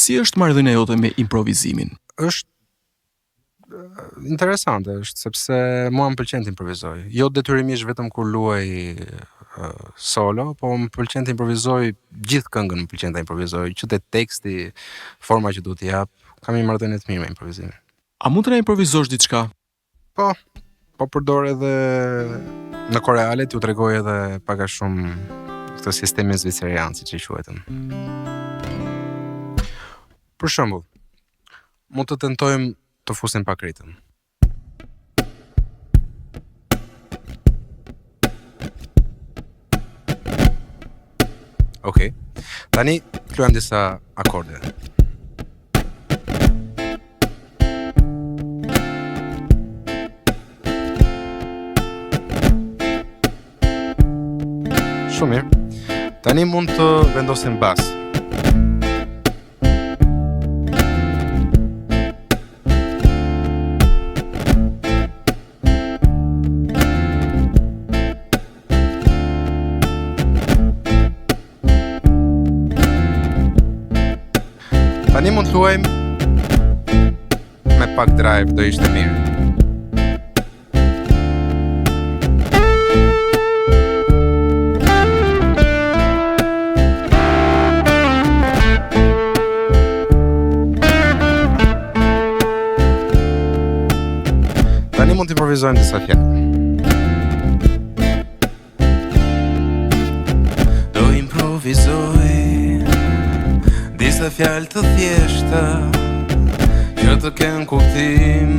Si është marrëdhënia jote me improvizimin? Është interesante, sepse mua më pëlqen të improvizoj. Jo detyrimisht vetëm kur luaj solo, po më pëlqen të improvizoj gjithë këngën, më pëlqen të improvizoj, që te teksti, forma që duhet t'i jap. Kam një marrëdhënie të mirë me improvizimin. A mund të na improvizosh diçka? Po përdor edhe në koreale t'ju tregoj edhe pak a shumë këtë sistemin zvicerian, siç e quajtën. Për shembull, mund të tentojmë të fusim pak ritëm. Okej. Tani luajmë disa akorde. Shumë mirë. Tani mund të vendosim bas. Tani mund të luajmë me pak drive, do ishte mirë. Tani mund të improvizojmë disa fjalë. Do improvizoj disa fjalë të thjeshta që të kenë kuptim,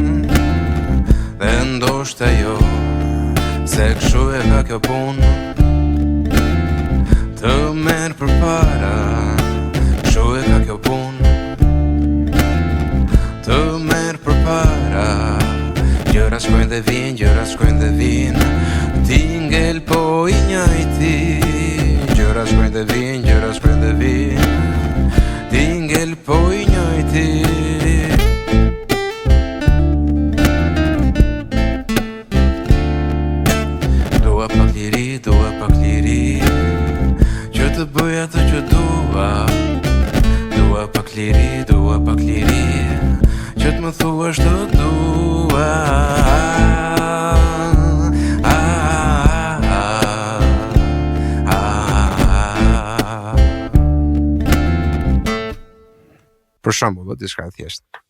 dhe ndoshta jo, se kështu e ka kjo punë, të merr përpara, kështu e ka kjo punë, të merr përpara. Gjëra shkojnë dhe vinë, gjëra shkojnë dhe vinë, ti ngel po i njëjti. Gjëra shkojnë dhe vinë, gjëra shkojnë dhe vinë, ti ngel po i njëjti. Dua pak liri, që të bëj atë që dua. Dua pak liri, që të më thuash të dua. Për shembull, diçka e thjeshtë.